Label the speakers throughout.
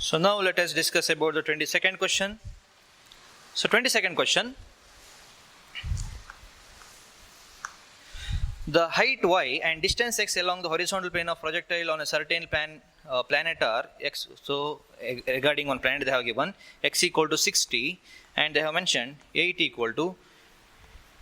Speaker 1: So now let us discuss about the 22nd question. So 22nd question. The height y and distance x along the horizontal plane of projectile on a certain planet are x. So regarding one planet they have given x equal to 60 and they have mentioned y equal to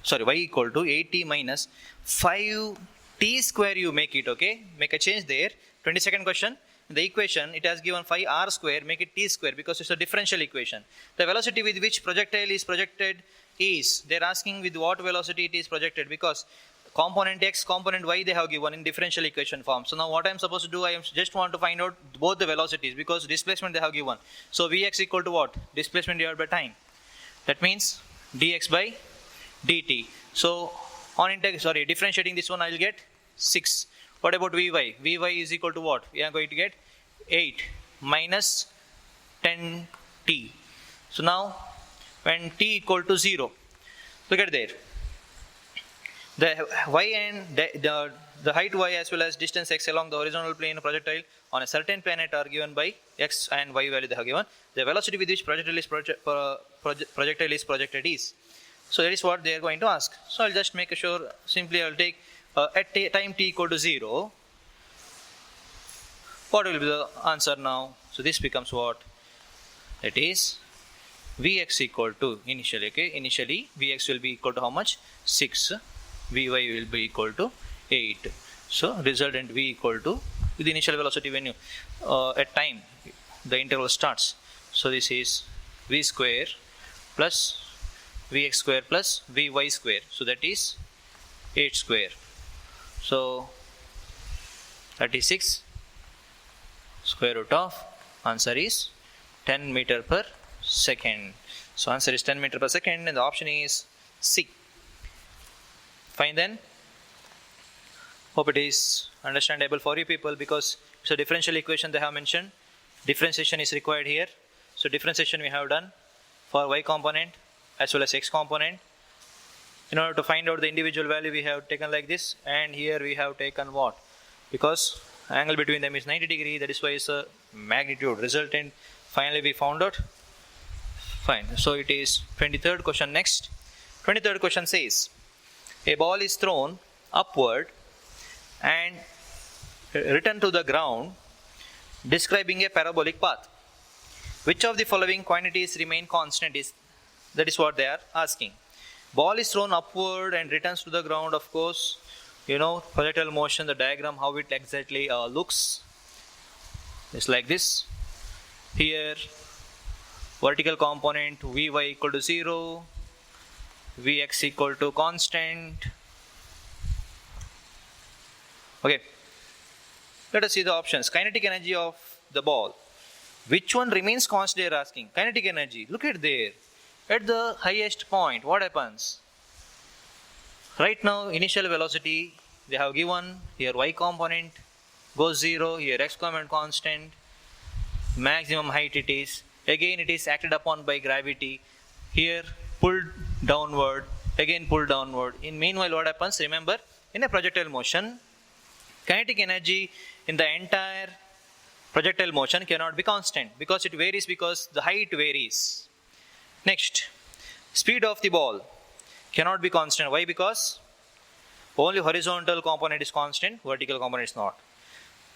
Speaker 1: 80 minus 5t square. You make it, okay, make a change there. 22nd question. In the equation it has given 5r square, make it t square because it's a differential equation. The velocity with which projectile is projected is, they are asking with what velocity it is projected, because component x, component y they have given in differential equation form. So now what I am supposed to do, I am just want to find out both the velocities because displacement they have given. So Vx equal to what? Displacement divided by time. That means dx by dt. So on differentiating this one I will get 6. What about Vy? Vy is equal to what? We are going to get 8 minus 10t. So now when t equal to 0, look at there. The y and the height y as well as distance x along the horizontal plane of projectile on a certain planet are given by x and y value they have given. The velocity with which projectile is projected is. So that is what they are going to ask. So I'll just make sure, simply I'll take at time t equal to 0, what will be the answer now? So this becomes what? That is Vx equal to, initially Vx will be equal to how much? 6. Vy will be equal to 8. So resultant V equal to, with the initial velocity when you at time the interval starts. So this is V square plus Vx square plus Vy square. So that is 8 square. So 36 square root of, answer is 10 meter per second. So answer is 10 meter per second and the option is C. Fine then. Hope it is understandable for you people because it's a differential equation they have mentioned. Differentiation is required here. So differentiation we have done for y component as well as x component. In order to find out the individual value we have taken like this, and here we have taken what? Because angle between them is 90 degree, that is why it's a magnitude. Resultant finally we found out. Fine. So it is 23rd question next. 23rd question says, a ball is thrown upward and returned to the ground describing a parabolic path. Which of the following quantities remain constant is, that is what they are asking. Ball is thrown upward and returns to the ground. Of course, you know projectile motion, the diagram how it exactly looks. It's like this. Here vertical component Vy equal to 0, Vx equal to constant. Okay. Let us see the options. Kinetic energy of the ball. Which one remains constant they are asking. Kinetic energy. Look at there. At the highest point, what happens? Right now, initial velocity they have given. Here y component goes 0. Here x component constant. Maximum height it is. Again it is acted upon by gravity. Here pulled downward. Again pulled downward. In meanwhile what happens? Remember, in a projectile motion, kinetic energy in the entire projectile motion cannot be constant because it varies, because the height varies. Next, speed of the ball cannot be constant. Why? Because only horizontal component is constant, vertical component is not.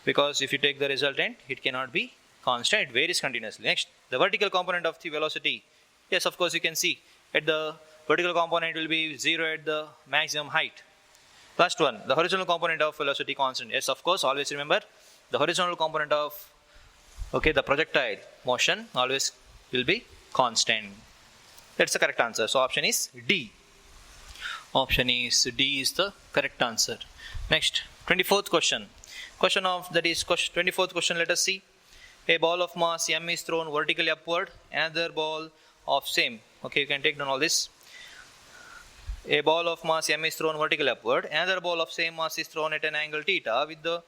Speaker 1: Because if you take the resultant, it cannot be constant, it varies continuously. Next, the vertical component of the velocity. Yes, of course you can see at the vertical component will be 0 at the maximum height. Last one, the horizontal component of velocity constant. Yes, of course, always remember the horizontal component of the projectile motion always will be constant. That's the correct answer. So option is D. Option is D is the correct answer. Next, 24th question. 24th question, let us see. A ball of mass m is thrown vertically upward. Another ball of same. Okay, you can take down all this. A ball of mass m is thrown vertically upward. Another ball of same mass is thrown at an angle theta with the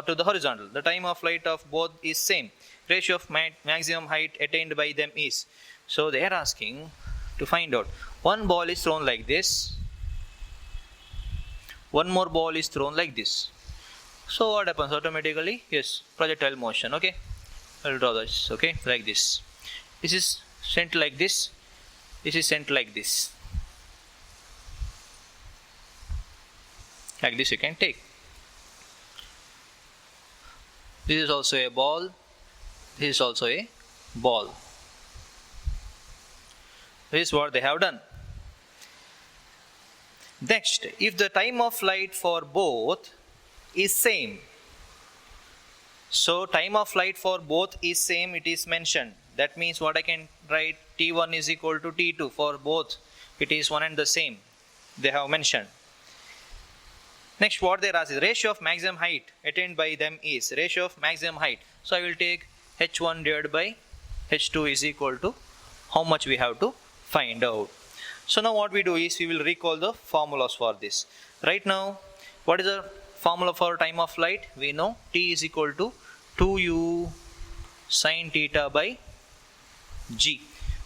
Speaker 1: to the horizontal. The time of flight of both is same. Ratio of maximum height attained by them is. So they are asking to find out. One ball is thrown like this. One more ball is thrown like this. So what happens automatically? Yes, projectile motion. Okay. I'll draw this, okay, like this. This is sent like this. This is sent like this. Like this you can take. This is also a ball. This is also a ball. This is what they have done. Next, if the time of flight for both is same. So time of flight for both is same, it is mentioned. That means what I can write, T1 is equal to T2 for both. It is one and the same. They have mentioned. Next, what they ask is ratio of maximum height attained by them is ratio of maximum height. So I will take H1 divided by H2 is equal to how much we have to find out. So now what we do is we will recall the formulas for this. Right now, what is the formula for time of flight? We know T is equal to 2u sine theta by g.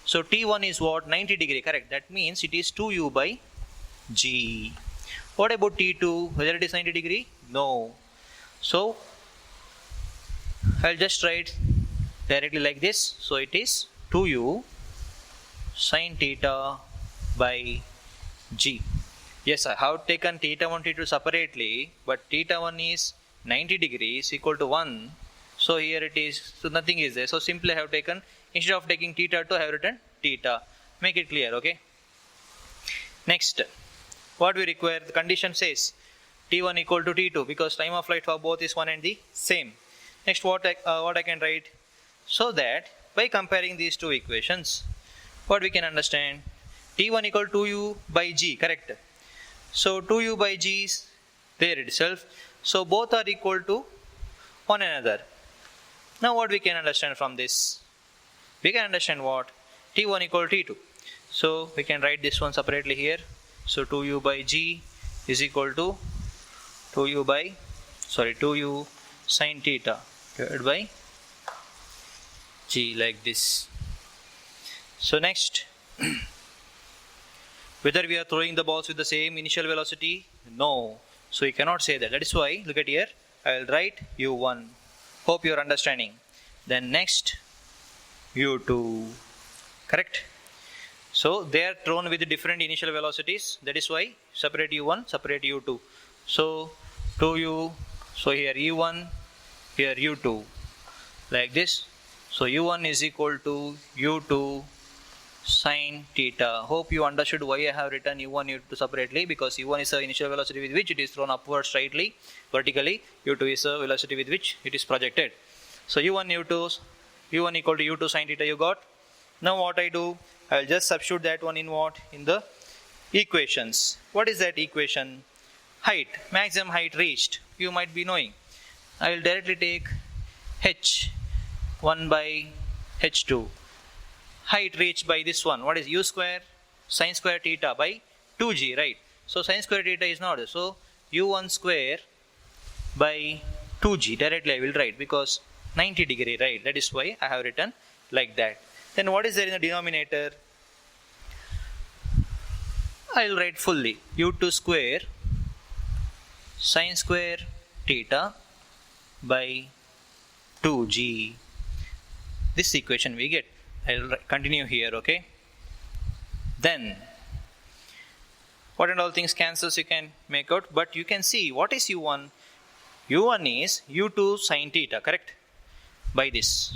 Speaker 1: So T1 is what? 90 degree, correct? That means it is 2u by g. What about T2? Whether it is 90 degree? No. So I'll just write directly like this. So it is 2u sine theta by g. Yes, I have taken theta 1, theta 2 separately, but theta 1 is 90 degrees equal to 1. So here it is, so nothing is there. So simply I have taken, instead of taking theta 2, I have written theta. Make it clear, okay? Next, what we require, the condition says T1 equal to T2 because time of flight for both is one and the same. Next, what I can write? So that by comparing these two equations, what we can understand, T1 equal to u by g, correct? So 2u by g is there itself. So both are equal to one another. Now what we can understand from this? We can understand what? T1 equal to T2. So we can write this one separately here. So 2u by g is equal to 2u sine theta divided by g, like this. So next, whether we are throwing the balls with the same initial velocity? No. So you cannot say that. That is why, look at here, I will write u1. Hope you are understanding. Then next, u2. Correct? So they are thrown with different initial velocities. That is why separate u1, separate u2. So 2u, so here u1, here u2. Like this. So u1 is equal to u2 sine theta. Hope you understood why I have written u1, u2 separately, because u1 is the initial velocity with which it is thrown upward straightly, vertically. u2 is the velocity with which it is projected. So u1 equal to u2 sine theta you got. Now what I do, I will just substitute that one in what? In the equations. What is that equation? Height, maximum height reached. You might be knowing. I will directly take h1 by h2. Height reached by this one. What is u square sine square theta by 2g, right? So sine square theta is not there. So u1 square by 2g. Directly I will write because 90 degree, right? That is why I have written like that. Then what is there in the denominator? I will write fully u2 square sine square theta by 2g. This equation we get. I will continue here, okay? Then what and all things cancels you can make out, but you can see what is u1. u1 is u2 sine theta, correct? By this.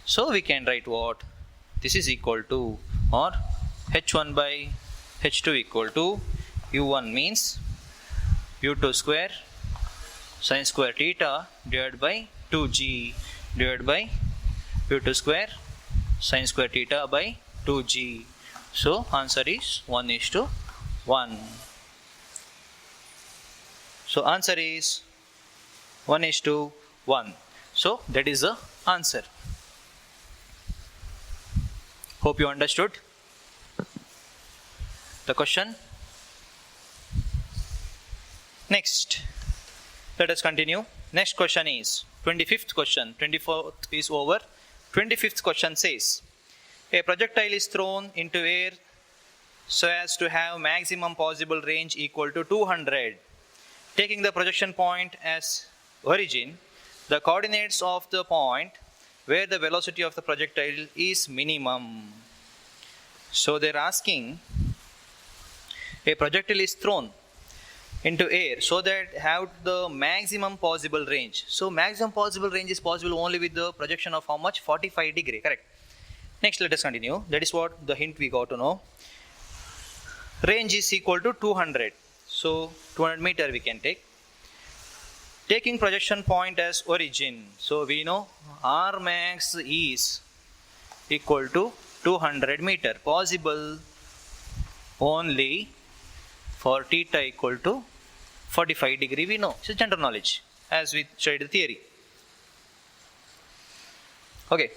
Speaker 1: So we can write what? This is equal to, or h1 by h2 equal to u1 means u2 square sine square theta divided by 2g divided by u2 square sine square theta by 2g. So answer is 1:1. So answer is 1:1. So that is the answer. Hope you understood the question. Next, let us continue. Next question is 25th question. 24th is over. 25th question says, a projectile is thrown into air so as to have maximum possible range equal to 200. Taking the projection point as origin, the coordinates of the point where the velocity of the projectile is minimum. So they're asking, a projectile is thrown into air so that have the maximum possible range. So maximum possible range is possible only with the projection of how much? 45 degree, correct? Next, let us continue. That is what the hint we got to know. Range is equal to 200. So 200 meter we can take. Taking projection point as origin. So we know R max is equal to 200 meter. Possible only for theta equal to 45 degree, we know. It's a general knowledge as we studied the theory. Okay.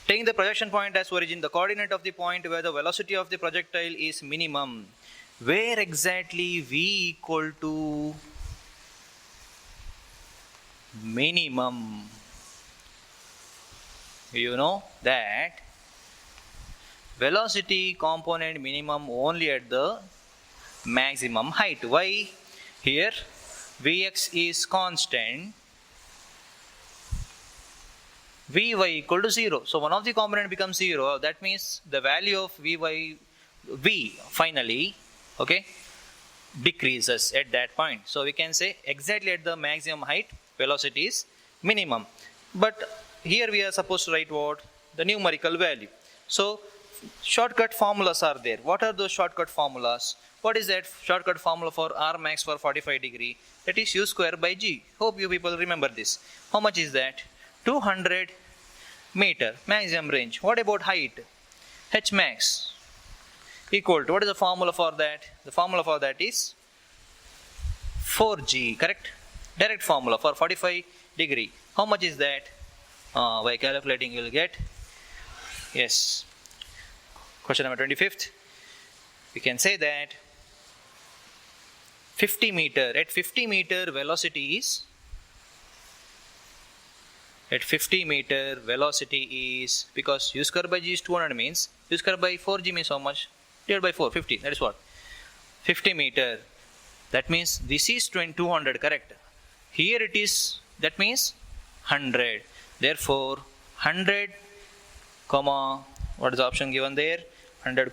Speaker 1: Taking the projection point as origin, the coordinate of the point where the velocity of the projectile is minimum. Where exactly V equal to minimum? You know that velocity component minimum only at the maximum height. Why? Here Vx is constant, Vy equal to 0. So one of the component becomes 0. That means the value of V finally, okay, decreases at that point. So we can say exactly at the maximum height velocity is minimum. But here we are supposed to write what? The numerical value. So shortcut formulas are there. What are those shortcut formulas? What is that shortcut formula for R max for 45 degree? That is U square by G. Hope you people remember this. How much is that? 200 meter maximum range. What about height? H max equal to, what is the formula for that? The formula for that is 4G, correct? Direct formula for 45 degree. How much is that? By calculating you will get, yes, question number 25th. We can say that 50 meter, at 50 meter velocity is, because U square by G is 200 means, U square by 4G means how much? Divided by 4, 50, that is what? 50 meter. That means this is 200, correct? Here it is, that means 100. Therefore, 100, what is the option given there? 100,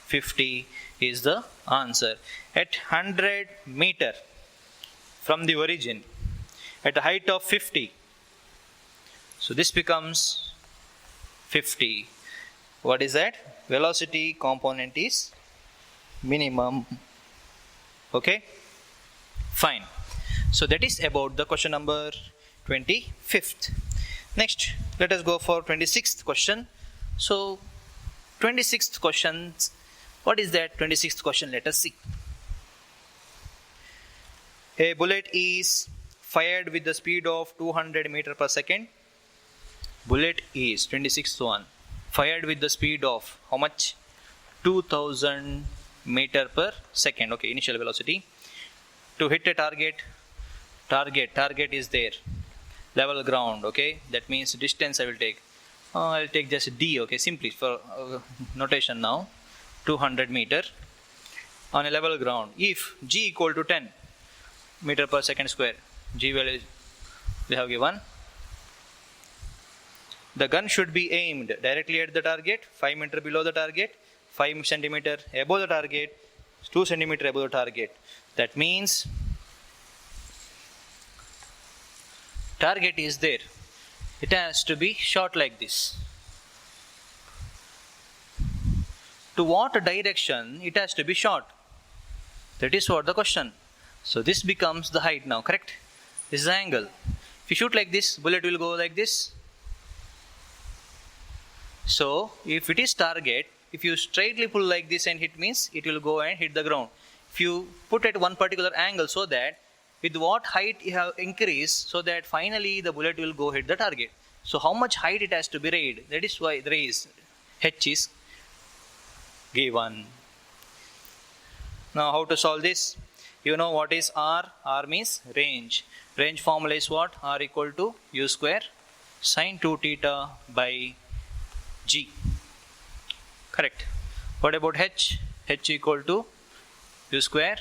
Speaker 1: 50 is the answer. At 100 meter from the origin, at a height of 50, so this becomes 50. What is that? Velocity component is minimum. Okay? Fine. So that is about the question number 25th. Next, let us go for 26th question. So 26th question, what is that 26th question? Let us see. A bullet is fired with the speed of 200 meter per second. Bullet is 26th one, fired with the speed of how much? 2000 meter per second. Okay, initial velocity. To hit a target is there, level ground. Okay, that means distance I will take. I'll take just D. Okay, simply for notation now. 200 meter on a level ground. If G equal to 10 meter per second square, G value they have given. The gun should be aimed directly at the target, 5 meter below the target, 5 centimeter above the target, 2 centimeter above the target. That means target is there. It has to be shot like this. To what direction it has to be shot? That is what the question. So this becomes the height now, correct? This is the angle. If you shoot like this, bullet will go like this. So if it is target, if you straightly pull like this and hit means it will go and hit the ground. If you put at one particular angle, so that with what height you have increased, so that finally the bullet will go hit the target. So how much height it has to be raised? That is why the raise H is given. Now how to solve this? You know what is R? R means range. Range formula is what? R equal to U square sin 2 theta by G. Correct. What about H? H equal to U square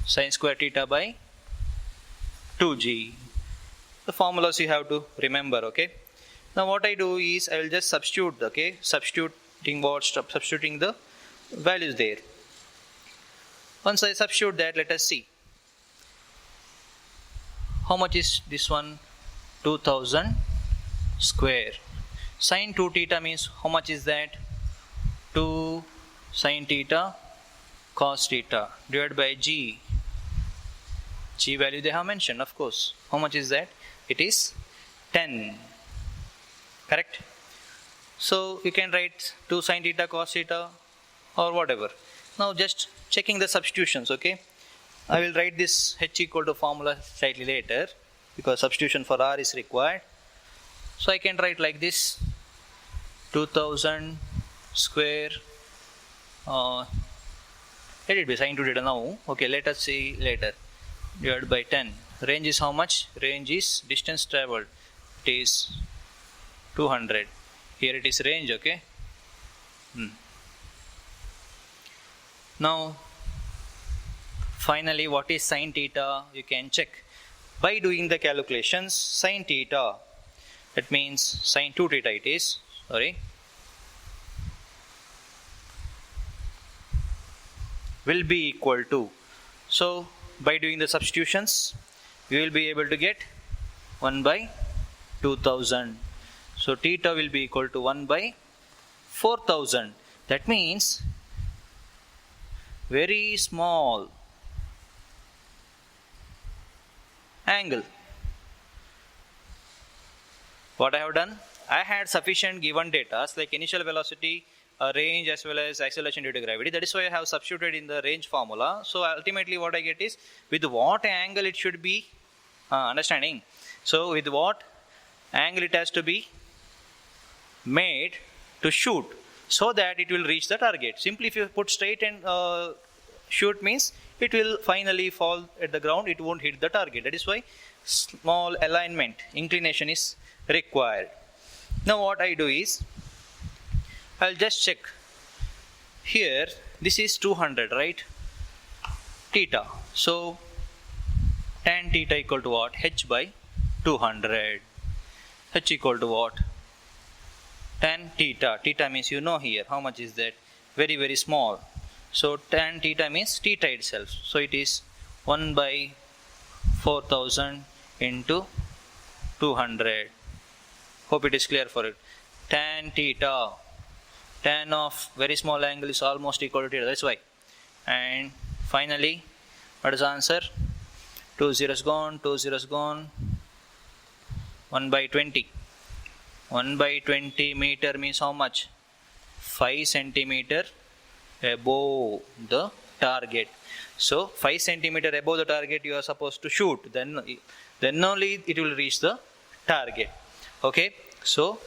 Speaker 1: sin square theta by 2G. The formulas you have to remember, okay? Now what I do is I will just substitute, okay, substituting the values there. Once I substitute that, let us see. How much is this one? 2000 square. Sin 2 theta means how much is that? 2 sin theta cos theta divided by g. G value they have mentioned, of course. How much is that? It is 10. Correct? So you can write 2 sin theta cos theta or whatever. Now just checking the substitutions, okay? I will write this h equal to formula slightly later because substitution for r is required. So I can write like this: 2000 square, let it be sin 2 theta now, okay, let us see later, divided by 10. Range is how much? Range is distance traveled. It is 200. Here it is range, okay. Now finally, what is sin theta? You can check by doing the calculations. Sin theta, that means sin 2 theta it is, will be equal to, so by doing the substitutions we will be able to get 1 by 2000. So theta will be equal to 1 by 4000. That means very small angle. What I have done, I had sufficient given data like initial velocity, range as well as acceleration due to gravity. That is why I have substituted in the range formula. So ultimately what I get is with what angle it should be understanding. So with what angle it has to be made to shoot so that it will reach the target. Simply if you put straight and shoot means it will finally fall at the ground, it won't hit the target. That is why small alignment, inclination is required. Now what I do is, I'll just check. Here, this is 200, right? Theta. So, tan theta equal to what? H by 200. H equal to what? Tan theta. Theta means you know here. How much is that? Very, very small. So, tan theta means theta itself. So, it is 1 by 4000 into 200. Hope it is clear for it. Tan theta. Tan of very small angle is almost equal to theta. That's why. And finally, what is the answer? 2 zeros gone, 2 zeros gone. 1 by 20. 1 by 20 meter means how much? 5 centimeter above the target. So 5 centimeter above the target you are supposed to shoot. Then only it will reach the target. Okay. So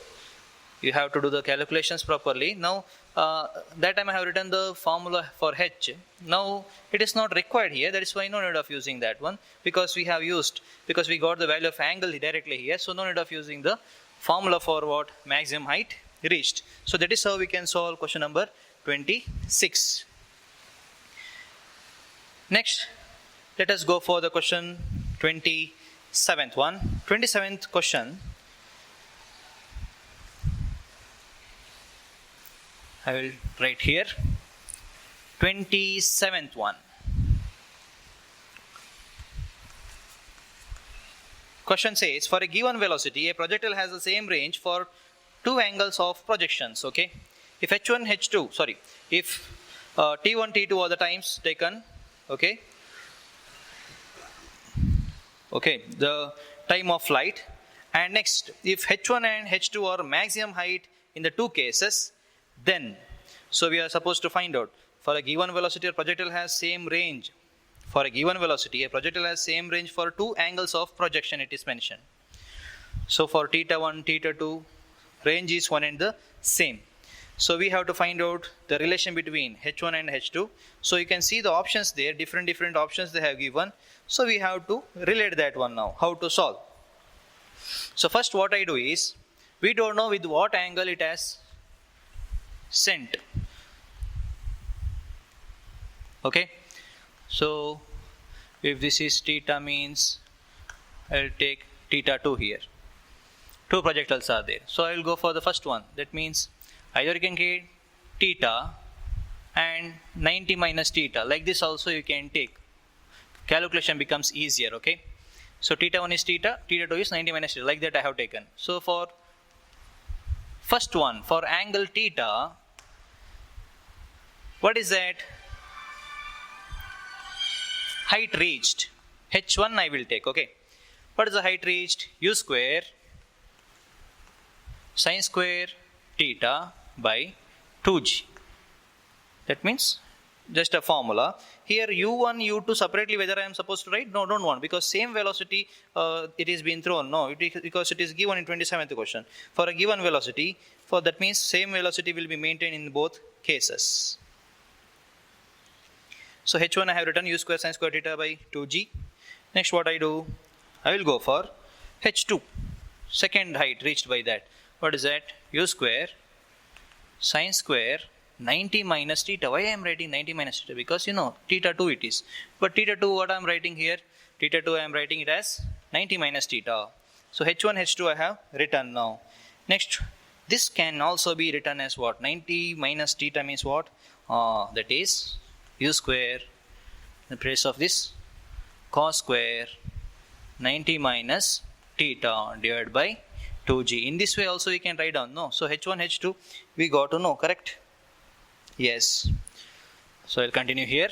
Speaker 1: you have to do the calculations properly. Now that time I have written the formula for H. Now it is not required here. That is why no need of using that one, because we got the value of angle directly here. So no need of using the formula for what maximum height reached. So that is how we can solve question number 26. Next, let us go for the question 27th one. 27th question. I will write here 27th one. Question says, for a given velocity, a projectile has the same range for two angles of projections. Okay, if h1, h2, if t1, t2 are the times taken, okay, the time of flight, and next, if h1 and h2 are maximum height in the two cases, then, so we are supposed to find out for a given velocity a projectile has same range. For a given velocity a projectile has same range for two angles of projection, it is mentioned. So for theta 1, theta 2, range is one and the same. So we have to find out the relation between h1 and h2. So you can see the options there, different options they have given. So we have to relate that one now, how to solve. So first what I do is, we don't know with what angle it has sent. Okay, so if this is theta means I'll take theta 2 here. two projectiles are there. So I will go for the first one. That means either you can get theta and 90 minus theta. Like this also you can take. Calculation becomes easier, okay? So theta 1 is theta, theta 2 is 90 minus theta. Like that I have taken. So for first one, for angle theta, what is that? Height reached. H1 I will take, okay? What is the height reached? U square sin square theta by 2g. That means just a formula. Here u1, u2 separately whether I am supposed to write? No, don't want, because same velocity it is being thrown. No, because it is given in 27th question. For a given velocity, for that means same velocity will be maintained in both cases. So h1 I have written u square sin square theta by 2g. Next what I do? I will go for h2, second height reached by that. What is that? U square sin square 90 minus theta. Why I am writing 90 minus theta? Because you know theta 2 it is. But theta 2 what I am writing here? Theta 2 I am writing it as 90 minus theta. So h1, h2 I have written now. Next, this can also be written as what? 90 minus theta means what? That is u square in place of this cos square 90 minus theta divided by 2g. In this way also we can write down. No. So h1, h2 we got to know, correct? Yes. So I'll continue here.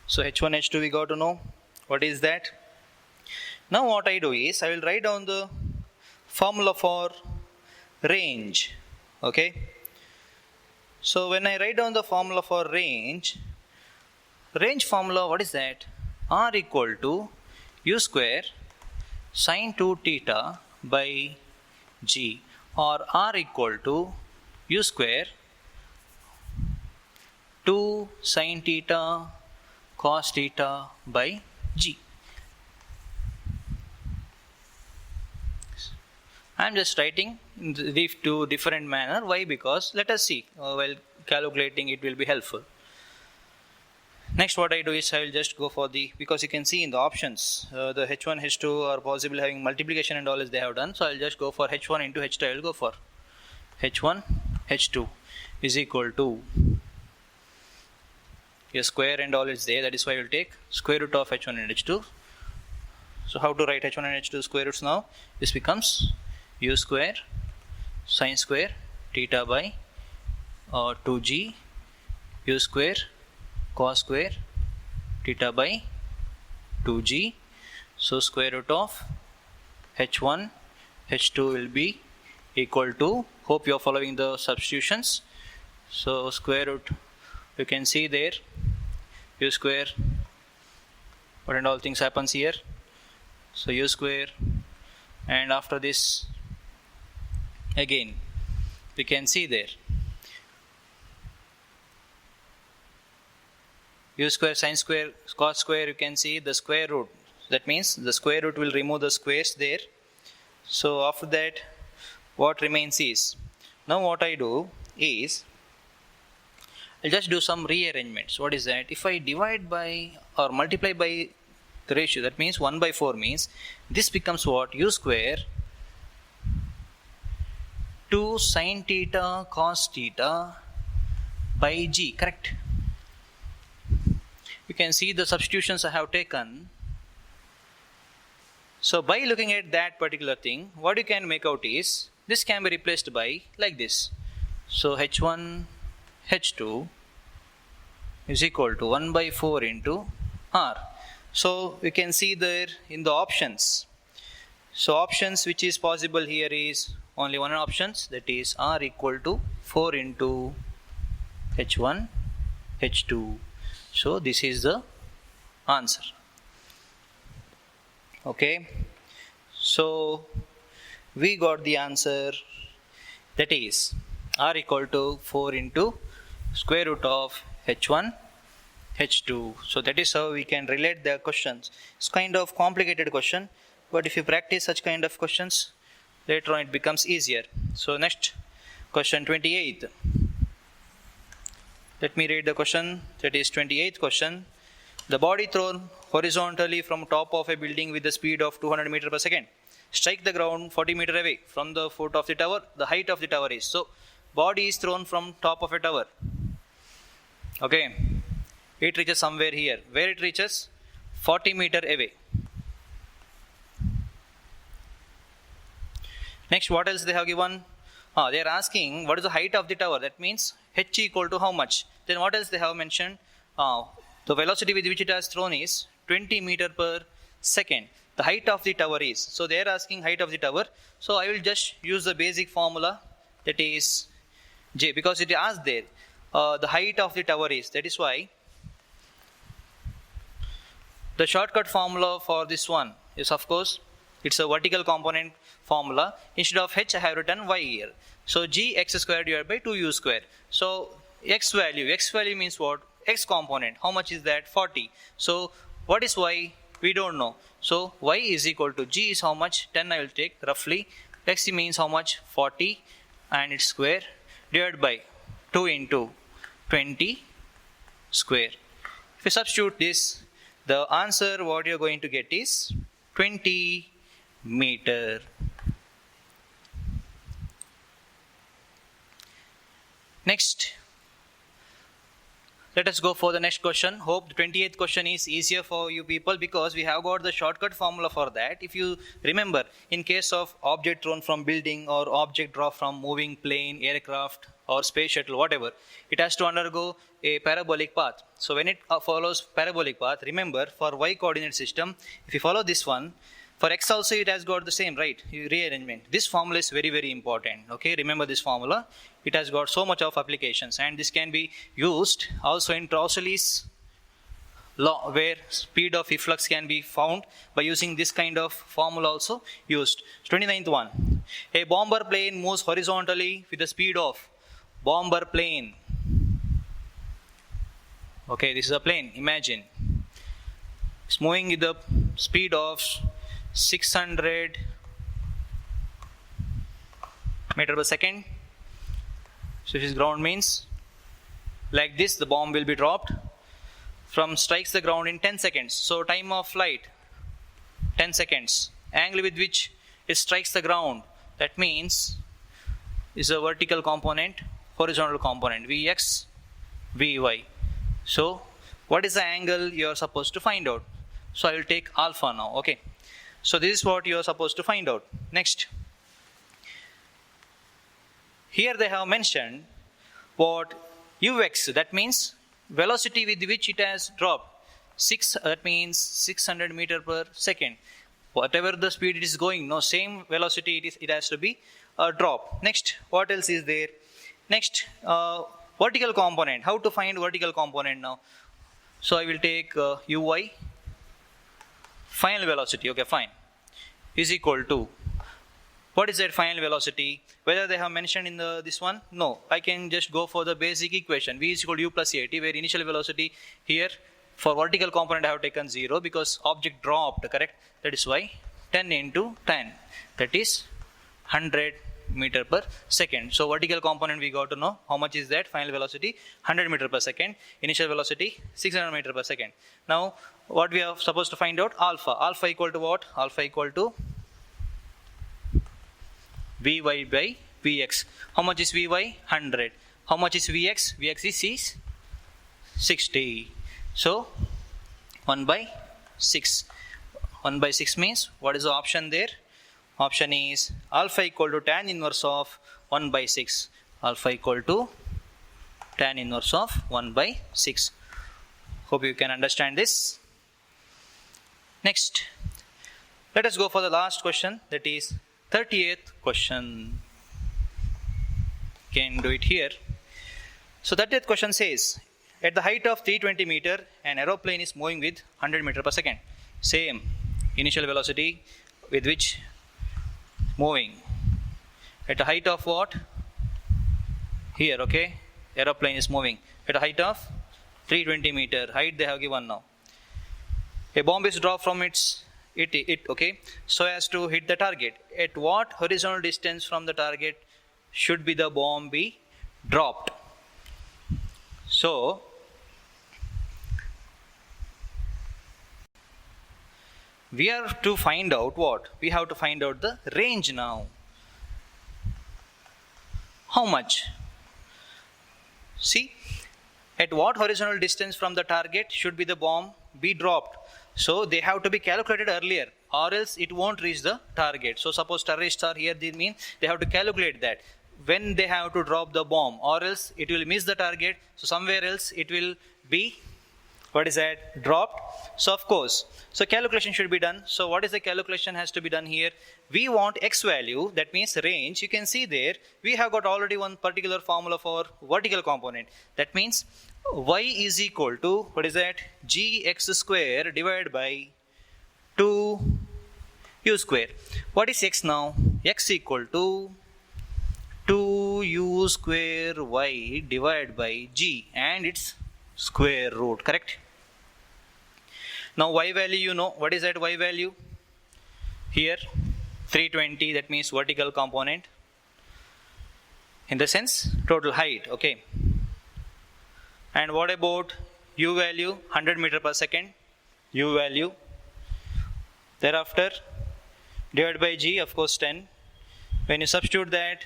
Speaker 1: So h1, h2 we got to know. What is that? Now what I do is I will write down the formula for range. Okay. So when I write down the formula for range formula, what is that? R equal to u square sin 2 theta by g, or R equal to u square 2 sin theta cos theta by g. I am just writing in these two different manner. Why? Because let us see while calculating it will be helpful. Next what I do is I will just go for the, because you can see in the options the h1, h2 are possibly having multiplication and all as they have done. So I will just go for h1 into h2. I will go for h1, h2 is equal to a square and all is there. That is why I will take square root of h1 and h2. So how to write h1 and h2 square roots now? This becomes u square sin square theta by 2g u square cos square theta by 2g. So square root of h1 h2 will be equal to, hope you are following the substitutions. So square root, you can see there u square, what and all things happens here. So u square, and after this again we can see there u square sin square cos square, you can see the square root. That means the square root will remove the squares there. So after that what remains is, now what I do is I'll just do some rearrangements. What is that? If I divide by or multiply by the ratio, that means 1 by 4 means this becomes what? U square 2 sin theta cos theta by g, correct? You can see the substitutions I have taken. So by looking at that particular thing, what you can make out is this can be replaced by like this. So h1 h2 is equal to 1 by 4 into r. So you can see there in the options. So options which is possible here is only one options, that is r equal to 4 into h1 h2. So this is the answer. Okay. So we got the answer, that is r equal to 4 into square root of h1 h2. So that is how we can relate the questions. It's kind of complicated question, but if you practice such kind of questions, later on it becomes easier. So next question 28. Let me read the question. That is 28th question. The body thrown horizontally from top of a building with the speed of 200 meter per second. Strike the ground 40 meter away from the foot of the tower. The height of the tower is. So, body is thrown from top of a tower. Okay. It reaches somewhere here. Where it reaches? 40 meter away. Next, what else they have given? They are asking what is the height of the tower. That means h equal to how much? Then what else they have mentioned? The velocity with which it has thrown is 20 meter per second. The height of the tower is. So they are asking height of the tower. So I will just use the basic formula, that is J, because it asked there the height of the tower is. That is why the shortcut formula for this one is, of course, it's a vertical component formula. Instead of h, I have written y here. So g x square divided by 2u square. So x value means what? X component. How much is that? 40. So what is y? We don't know. So y is equal to g is how much? 10 I will take roughly. X means how much? 40 and its square divided by 2 into 20 square. If you substitute this, the answer what you are going to get is 20 meter. Next, let us go for the next question. Hope the 28th question is easier for you people, because we have got the shortcut formula for that. If you remember, in case of object thrown from building or object dropped from moving plane, aircraft or space shuttle, whatever, it has to undergo a parabolic path. So when it follows parabolic path, remember for y coordinate system, if you follow this one, for x also it has got the same, right? Rearrangement. This formula is very, very important. Okay, remember this formula. It has got so much of applications, and this can be used also in Trausley's law, where speed of efflux can be found by using this kind of formula also used. 29th one. A bomber plane moves horizontally with the speed of bomber plane. Okay, this is a plane. Imagine. It's moving with the speed of 600 meter per second. So if this ground means like this, the bomb will be dropped from strikes the ground in 10 seconds. So time of flight 10 seconds. Angle with which it strikes the ground, that means is a vertical component, horizontal component, Vx, Vy. So what is the angle you are supposed to find out? So I will take alpha now. Okay. So this is what you are supposed to find out. Next. Here they have mentioned what ux, that means velocity with which it has dropped. That means 600 meter per second. Whatever the speed it is going, no, same velocity it has to be a drop. Next, what else is there? Next, vertical component. How to find vertical component now? So I will take uy, final velocity, okay, fine, is equal to, what is that final velocity? Whether they have mentioned in this one? No. I can just go for the basic equation. V is equal to u plus at, where initial velocity here for vertical component I have taken 0 because object dropped, correct? That is why 10 into 10, that is 100 meter per second. So vertical component we got to know how much is that final velocity, 100 meter per second, initial velocity 600 meter per second. Now what we are supposed to find out? Alpha equal to what? Alpha equal to Vy by Vx. How much is Vy? 100. How much is Vx? Vx is 60. So 1 by 6. 1 by 6 means what is the option there? Option is alpha equal to tan inverse of 1 by 6. Alpha equal to tan inverse of 1 by 6. Hope you can understand this. Next, let us go for the last question, that is 38th question. Can do it here. So 38th question says, at the height of 320 meter, an aeroplane is moving with 100 meter per second. Same initial velocity with which moving. At a height of what? Here, okay. Aeroplane is moving at a height of 320 meter. Height they have given now. A bomb is dropped from it, okay, so as to hit the target. At what horizontal distance from the target should be the bomb be dropped? So We have to find out what? We have to find out the range now. How much? See, at what horizontal distance from the target should be the bomb be dropped? So they have to be calculated earlier, or else it won't reach the target. So suppose terrorists are here, they mean they have to calculate that when they have to drop the bomb, or else it will miss the target. So somewhere else it will be, what is that, dropped. So of course, so calculation should be done. So what is the calculation has to be done here? We want x value, that means range. You can see there, we have got already one particular formula for vertical component. That means y is equal to, what is that, gx square divided by 2u square. What is x now? X equal to 2u square y divided by g and its square root, correct? Now y value, you know, what is that y value? Here 320, that means vertical component, in the sense total height, okay. And what about u value? 100 meter per second, u value. Thereafter divided by g, of course 10. When you substitute that,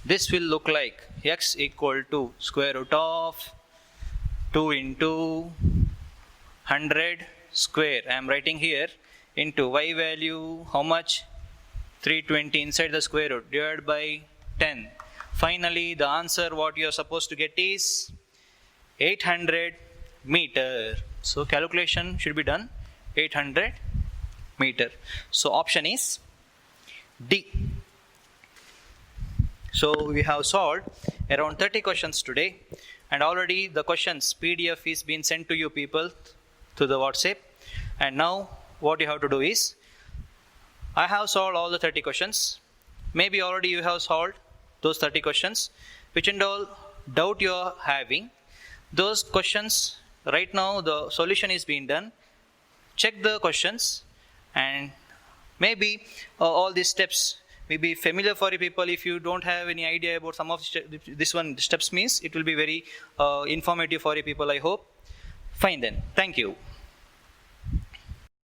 Speaker 1: this will look like x equal to square root of 2 into 100 square. I am writing here into y value, how much? 320 inside the square root divided by 10. Finally, the answer what you are supposed to get is 800 meter. So calculation should be done 800 meter. So option is D. So we have solved around 30 questions today, and already the questions PDF is being sent to you people to the WhatsApp. And now what you have to do is, I have solved all the 30 questions. Maybe already you have solved those 30 questions. Which and all doubt you are having, those questions, right now the solution is being done. Check the questions, and maybe all these steps may be familiar for you people. If you don't have any idea about some of this one steps means, it will be very informative for you people, I hope. Fine then, thank you.